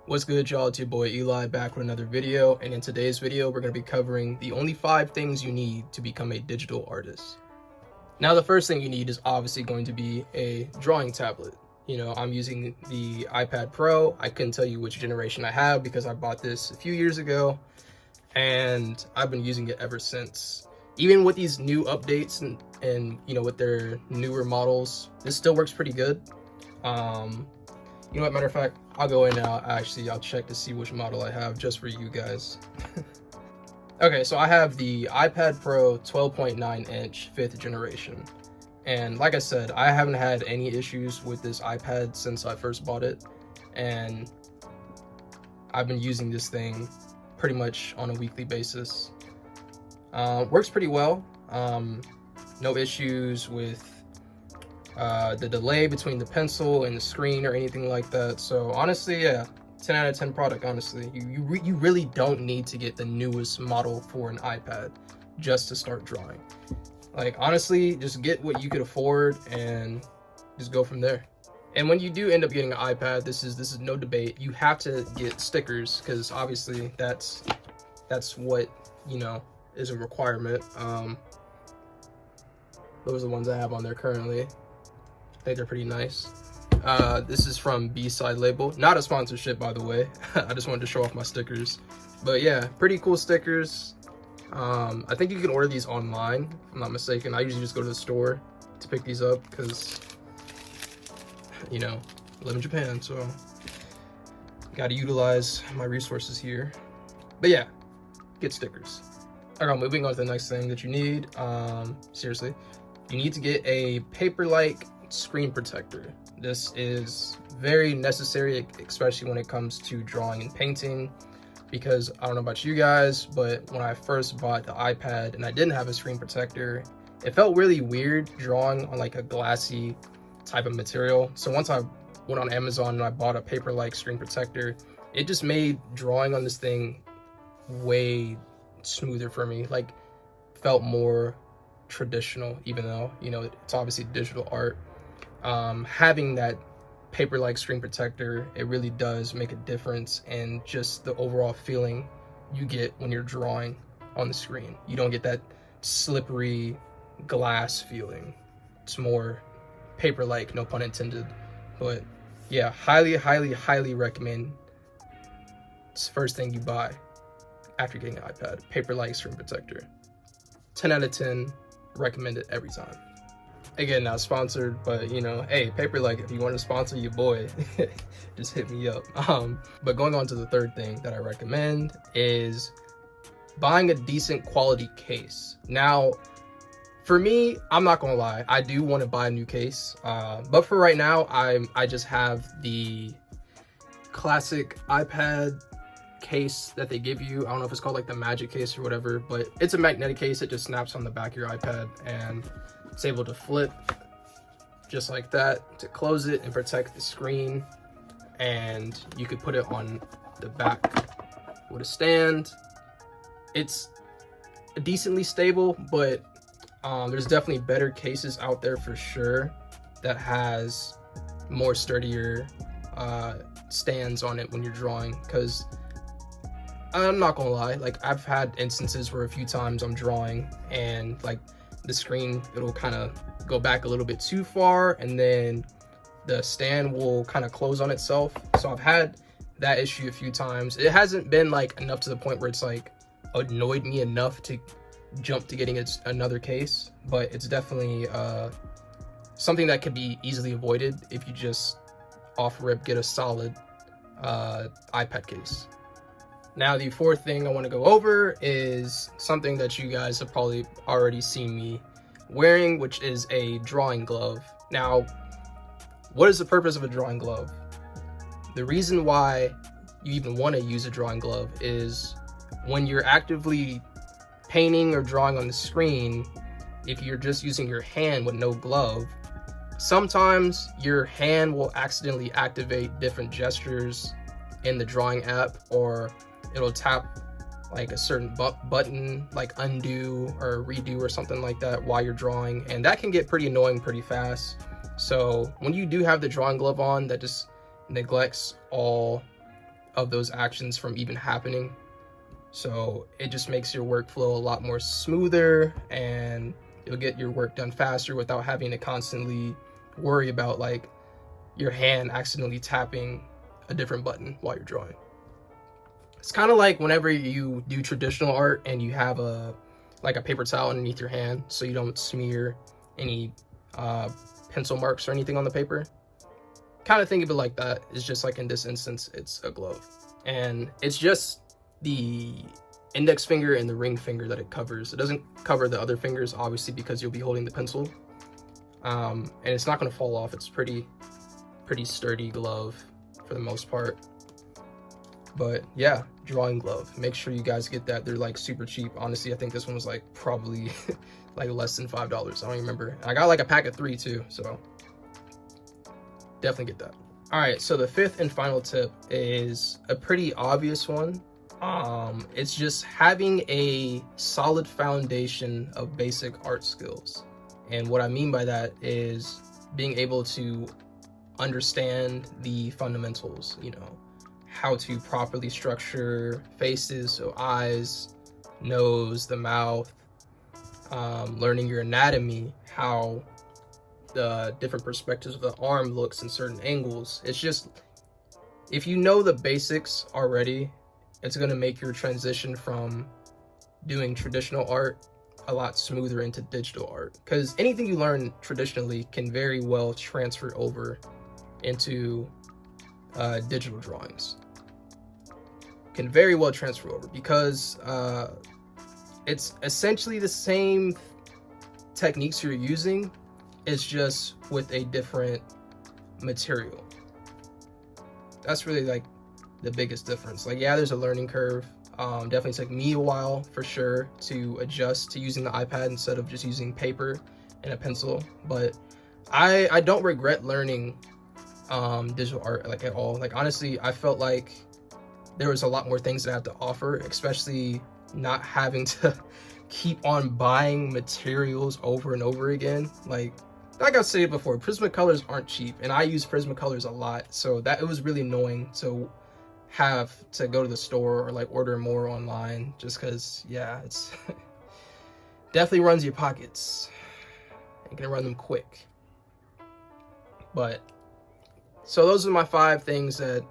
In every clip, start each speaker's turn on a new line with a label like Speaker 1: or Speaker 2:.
Speaker 1: What's good, y'all? It's your boy Eli back with another video, and in today's video we're going to be covering the only 5 things you need to become a digital artist. Now, the first thing you need is obviously going to be a drawing tablet. I'm using the iPad Pro. I couldn't tell you which generation I have because I bought this a few years ago and I've been using it ever since. Even with these new updates and with their newer models, this still works pretty good. Matter of fact, I'll go in now. I'll check to see which model I have just for you guys. Okay, so I have the iPad Pro 12.9 inch 5th generation. And like I said, I haven't had any issues with this iPad since I first bought it. And I've been using this thing pretty much on a weekly basis. Works pretty well. No issues with the delay between the pencil and the screen or anything like that. So honestly, yeah, 10 out of 10 product. Honestly, you really don't need to get the newest model for an iPad just to start drawing. Like, honestly, just get what you could afford and just go from there. And when you do end up getting an iPad, this is no debate, you have to get stickers, because obviously that's what is a requirement. Those are the ones I have on there currently. I think they're pretty nice. This is from B-Side Label. Not a sponsorship, by the way. I just wanted to show off my stickers. But yeah, pretty cool stickers. I think you can order these online, if I'm not mistaken. I usually just go to the store to pick these up because, I live in Japan, so gotta utilize my resources here. But yeah, get stickers. Alright, moving on to the next thing that you need. Seriously, you need to get a paper-like screen protector. This is very necessary, especially when it comes to drawing and painting, because I don't know about you guys, but when I first bought the iPad and I didn't have a screen protector, it felt really weird drawing on like a glassy type of material. So once I went on Amazon and I bought a paper-like screen protector, it just made drawing on this thing way smoother for me. Like, felt more traditional, even though it's obviously digital art. Having that paper-like screen protector, it really does make a difference in just the overall feeling you get when you're drawing on the screen. You don't get that slippery glass feeling. It's more paper-like, no pun intended. But yeah, highly recommend it's the first thing you buy after getting an iPad, paper-like screen protector. 10 out of 10, recommend it every time. Again, not sponsored, but hey, Paperlike, if you want to sponsor your boy, just hit me up. But going on to the third thing that I recommend is buying a decent quality case. Now, for me, I'm not gonna lie, I do want to buy a new case, but for right now, I just have the classic iPad case that they give you. I don't know if it's called like the Magic case or whatever, but it's a magnetic case. It just snaps on the back of your iPad and it's able to flip just like that to close it and protect the screen. And you could put it on the back with a stand. It's decently stable, but there's definitely better cases out there for sure that has more sturdier stands on it when you're drawing. Because I'm not gonna lie, like, I've had instances where a few times I'm drawing and like the screen, it'll kind of go back a little bit too far and then the stand will kind of close on itself. So I've had that issue a few times. It hasn't been like enough to the point where it's like annoyed me enough to jump to getting another case, but it's definitely something that could be easily avoided if you just off rip get a solid iPad case. Now, the fourth thing I want to go over is something that you guys have probably already seen me wearing, which is a drawing glove. Now, what is the purpose of a drawing glove? The reason why you even want to use a drawing glove is when you're actively painting or drawing on the screen, if you're just using your hand with no glove, sometimes your hand will accidentally activate different gestures in the drawing app, or it'll tap like a certain button, like undo or redo or something like that while you're drawing, and that can get pretty annoying pretty fast. So when you do have the drawing glove on that just neglects all of those actions from even happening. So it just makes your workflow a lot more smoother, and you'll get your work done faster without having to constantly worry about like your hand accidentally tapping a different button while you're drawing. It's kind of like whenever you do traditional art and you have a paper towel underneath your hand so you don't smear any pencil marks or anything on the paper. Kind of think of it like that. It's just like in this instance, it's a glove. And it's just the index finger and the ring finger that it covers. It doesn't cover the other fingers, obviously, because you'll be holding the pencil. And it's not going to fall off. It's pretty sturdy glove for the most part. But yeah, drawing glove. Make sure you guys get that. They're like super cheap. Honestly, I think this one was like probably like less than $5. I don't even remember. I got like a pack of 3 too, so definitely get that. All right, so the 5th and final tip is a pretty obvious one. It's just having a solid foundation of basic art skills. And what I mean by that is being able to understand the fundamentals, you know, how to properly structure faces, so eyes, nose, the mouth, learning your anatomy, how the different perspectives of the arm looks in certain angles. It's just, if you know the basics already, it's going to make your transition from doing traditional art a lot smoother into digital art, because anything you learn traditionally can very well transfer over into digital drawings. Can very well transfer over because it's essentially the same techniques you're using. It's just with a different material. That's really like the biggest difference. Like, yeah, there's a learning curve. Definitely took me a while for sure to adjust to using the iPad instead of just using paper and a pencil. But I don't regret learning digital art like at all. Like, honestly, I felt like there was a lot more things that I have to offer, especially not having to keep on buying materials over and over again. Like I've said before, Prismacolors aren't cheap, and I use Prismacolors a lot, so that it was really annoying to have to go to the store or like order more online, just because, yeah, it's definitely runs your pockets. You can run them quick. But so those are my 5 things that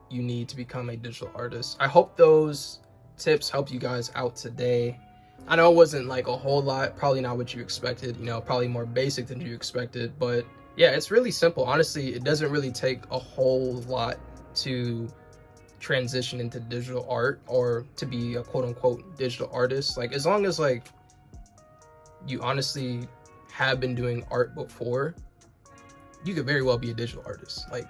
Speaker 1: you need to become a digital artist. I hope those tips helped you guys out today. I know it wasn't like a whole lot, probably not what you expected, you know, probably more basic than you expected, but yeah, it's really simple. Honestly, it doesn't really take a whole lot to transition into digital art or to be a quote-unquote digital artist. Like, as long as like you honestly have been doing art before, you could very well be a digital artist. Like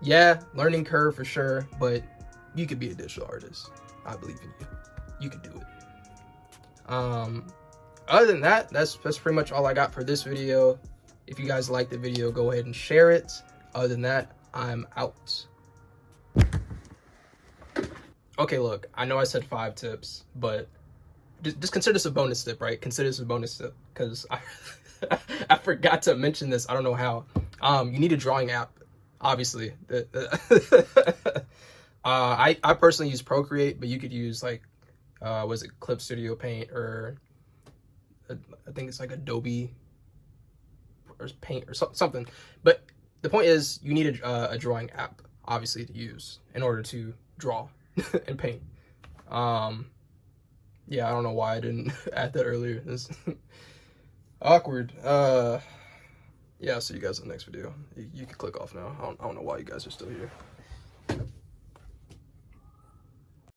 Speaker 1: yeah, learning curve for sure, but you could be a digital artist. I believe in you. You could do it. Other than that, that's pretty much all I got for this video. If you guys like the video, go ahead and share it. Other than that, I'm out. Okay, look, I know I said 5 tips, but just consider this a bonus tip, right? Consider this a bonus tip, because I forgot to mention this. I don't know how. You need a drawing app, obviously. I personally use Procreate, but you could use like was it Clip Studio Paint, or I think it's like Adobe or Paint or something. But the point is, you need a drawing app, obviously, to use in order to draw and paint. Yeah, I don't know why I didn't add that earlier. It's awkward. Yeah, I'll see you guys in the next video. You can click off now. I don't know why you guys are still here.